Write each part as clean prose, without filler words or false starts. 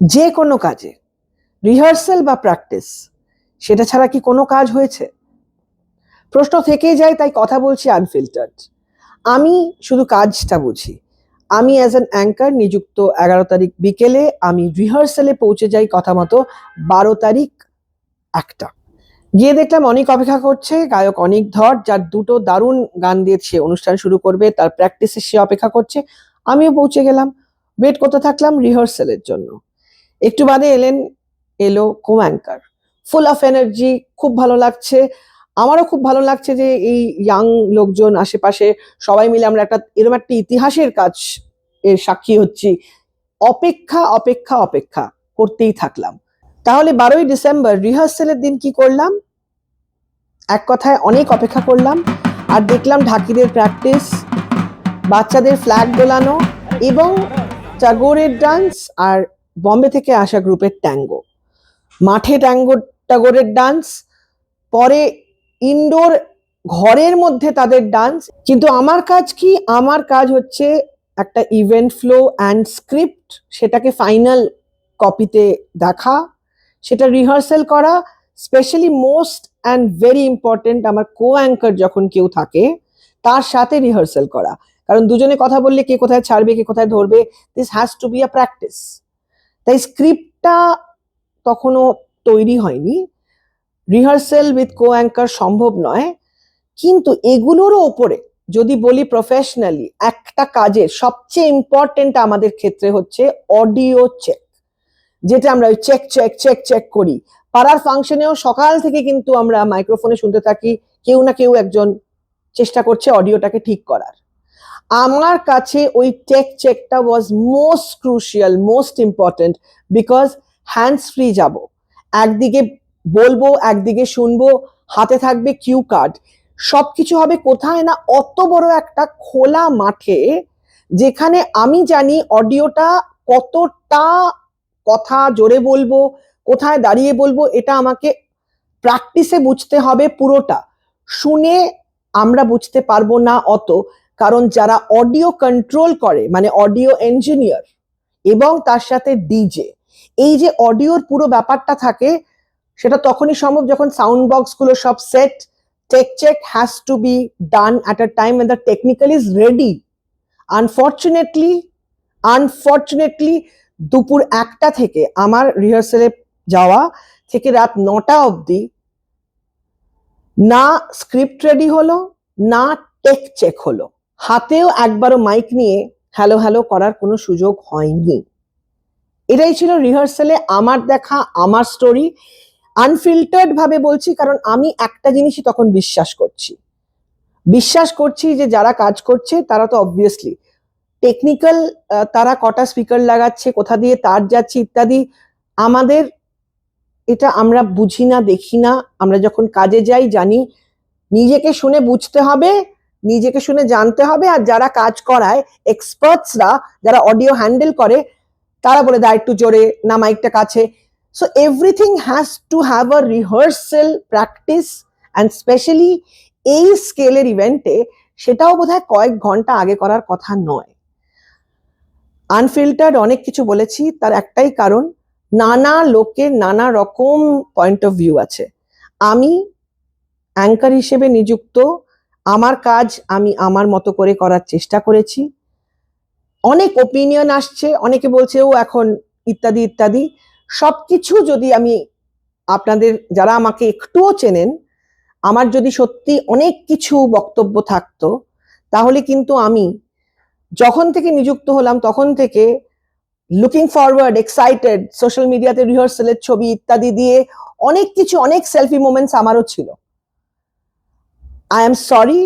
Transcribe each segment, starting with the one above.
যে কোনো কাজে রিহার্সাল বা প্র্যাকটিস সেটা ছাড়া কি কোনো কাজ হয়েছে? প্রশ্ন থেকেই যায়, তাই কথা বলছি আনফিল্টার্ড। আমি শুধু কাজটা বুঝি। আমি অ্যাজ অ্যান অ্যাঙ্কার নিযুক্ত 11 তারিখ বিকেলে আমি রিহার্সালে পৌঁছে যাই কথা মতো 12 তারিখ 1টা। গিয়ে দেখলাম অনেক অপেক্ষা করছে, গায়ক অনেক ধর, যার দুটো দারুণ গান দিয়েছে, অনুষ্ঠান শুরু করবে, তার প্র্যাকটিসে সে অপেক্ষা করছে। আমিও পৌঁছে গেলাম, ওয়েট করতে থাকলাম রিহার্সালের জন্য। একটু বাদে এলো কো অ্যাঙ্কার, ফুল অফ এনার্জি, খুব ভালো লাগছে। আমারও খুব ভালো লাগছে যে এই ইয়াং লোকজন আশেপাশে সবাই মিলে আমরা এরকম একটা ইতিহাসের কাজ এর সাক্ষী হচ্ছি। অপেক্ষা অপেক্ষা অপেক্ষা করতেই থাকলাম। তাহলে 12ই ডিসেম্বর রিহার্সালের দিন কি করলাম? এক কথায় অনেক অপেক্ষা করলাম আর দেখলাম ঢাকিদের প্র্যাকটিস, বাচ্চাদের ফ্ল্যাগ দোলানো এবং টাগোরের ডান্স আর বম্বে থেকে আসা গ্রুপের ট্যাঙ্গো। মাঠে টাগোরের ডান্স, পরে ইনডোর ঘরের মধ্যে তাদের ডান্স। কিন্তু আমার কাজ কি? আমার কাজ হচ্ছে একটা ইভেন্ট ফ্লো অ্যান্ড স্ক্রিপ্ট, সেটাকে ফাইনাল কপিতে দেখা, সেটা রিহার্সাল করা। Specially most and very important, আমার কো অ্যাঙ্কার যখন কেউ থাকে তার সাথে রিহার্সাল করা। কারণ দুজনে কথা বললে কে কোথায় ছাড়বে, কে কোথায় ধরবে, this has to be a practice. তাই স্ক্রিপ্টটা তখনও তৈরি হয়নি, রিহার্সাল উইথ কো অ্যাঙ্কার সম্ভব নয়। কিন্তু এগুলোরও ওপরে যদি বলি প্রফেশনালি, একটা কাজের সবচেয়ে ইম্পর্টেন্ট আমাদের ক্ষেত্রে হচ্ছে অডিও চেক, যেটা আমরা ওই চেক চেক চেক চেক করি। পাড়ার ফাংশনেও সকাল থেকে কিন্তু আমরা মাইক্রোফোনে শুনতে থাকি কেউ না কেউ একজন চেষ্টা করছে অডিওটাকে ঠিক করার। আমার কাছে ওই টেক চেকটা was most crucial, most important, because hands free যাব, একদিকে বলবো একদিকে শুনবো, হাতে থাকবে কিউ কার্ড, সবকিছু হবে কোথায় না অত বড় একটা খোলা মাঠে, যেখানে আমি জানি অডিওটা কতটা, কথা জোরে বলবো, কোথায় দাঁড়িয়ে বলবো, এটা আমাকে প্র্যাকটিসে বুঝতে হবে পুরোটা। শুনে আমরা বুঝতে পারবো না অত, কারণ যারা অডিও কন্ট্রোল করে মানে অডিও ইঞ্জিনিয়ার এবং তার সাথে ডিজে, এই যে অডিওর পুরো ব্যাপারটা থাকে, সেটা তখনই সম্ভব যখন সাউন্ড বক্স গুলো সব set. Tech check has to be done at a time when the technical is ready. Unfortunately দুপুর 1টা থেকে আমার রিহার্সালে যাওয়া থেকে রাত 9টা অবধি না স্ক্রিপ্ট রেডি হলো, না টেক চেক হলো, হাতেও একবারও মাইক নিয়ে হ্যালো হ্যালো করার কোনো সুযোগ হয়নি। এটাই ছিল রিহার্সালে আমার দেখা, আমার স্টোরি। আনফিল্টার্ড ভাবে বলছি, কারণ আমি একটা জিনিসই তখন বিশ্বাস করছি যে যারা কাজ করছে তারা তো অবভিয়াসলি টেকনিক্যাল, তারা কটা স্পিকার লাগাচ্ছে, কোথা দিয়ে তার যাচ্ছে ইত্যাদি, আমাদের এটা আমরা বুঝি না, দেখি না। আমরা যখন কাজে যাই জানি নিজেকে শুনে বুঝতে হবে, নিজেকে শুনে জানতে হবে। আর যারা কাজ করায় এক্সপার্টসরা, যারা অডিও হ্যান্ডেল করে, তারা বলে দেয় একটু জোরে না, মাইকটা কাছে। So everything has to have a rehearsal practice, and specially এই স্কেলের ইভেন্টে সেটাও বোধহয় কয়েক ঘন্টা আগে করার কথা নয়। আনফিল্টার্ড অনেক কিছু বলেছি, তার একটাই কারণ, নানা লোকের নানা রকম পয়েন্ট অফ ভিউ আছে। আমি অ্যাঙ্কার হিসেবে নিযুক্ত, আমার কাজ আমি আমার মতো করে করার চেষ্টা করেছি। অনেক ওপিনিয়ন আসছে, অনেকে বলছে ও এখন ইত্যাদি ইত্যাদি। সবকিছু যদি আমি আপনাদের, যারা আমাকে একটুও চেনেন, আমার যদি সত্যি অনেক কিছু বক্তব্য থাকতো, তাহলে কিন্তু আমি যখন থেকে নিযুক্ত হলাম তখন থেকে লুকিং ফরওয়ার্ড, এক্সাইটেড, সোশ্যাল মিডিয়াতে রিহার্সালের ছবি ইত্যাদি দিয়ে অনেক কিছু, অনেক সেলফি মোমেন্টস আমারও ছিল। আই এম সরি,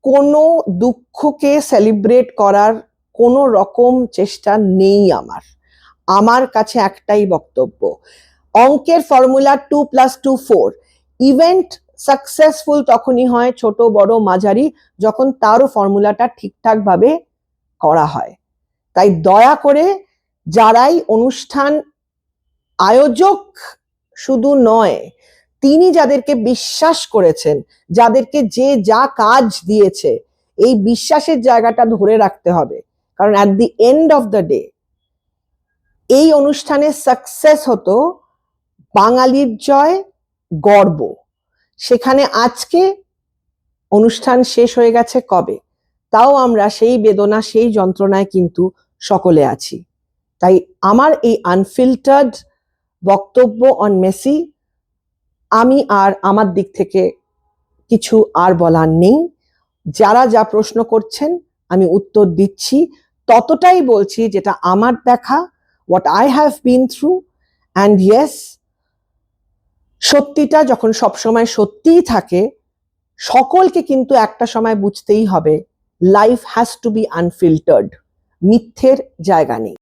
কোনো দুঃখকে সেলিব্রেট করার কোনো রকম চেষ্টা নেই আমার। আমার কাছে একটাই বক্তব্য, অঙ্কের ফর্মুলা 2+2 4। ইভেন্ট সাকসেসফুল তখনই হয়, ছোট বড় মাঝারি, যখন তারও ফর্মুলাটা ঠিকঠাক ভাবে করা হয়। তাই দয়া করে যারাই অনুষ্ঠান আয়োজক শুধু নয়, তিনি যাদেরকে বিশ্বাস করেছেন, যাদেরকে যে যা কাজ দিয়েছে, এই বিশ্বাসের জায়গাটা ধরে রাখতে হবে। কারণ at the end of the day এই অনুষ্ঠানের সাকসেস হতো বাঙালির জয়, গর্ব। সেখানে আজকে অনুষ্ঠান শেষ হয়ে গেছে কবে, তাও আমরা সেই বেদনা সেই যন্ত্রণায় কিন্তু সকলে আছি। তাই আমার এই আনফিল্টার্ড বক্তব্য অন মেসি, আমি আর আমার দিক থেকে কিছু আর বলার নেই। যারা যা প্রশ্ন করছেন আমি উত্তর দিচ্ছি, ততটাই বলছি যেটা আমার দেখা, what I have been through, and yes, সত্যিটা যখন সবসময় সত্যিই থাকে, সকলকে কিন্তু একটা সময় বুঝতেই হবে life has to be unfiltered, মিথ্যের জায়গা নেই।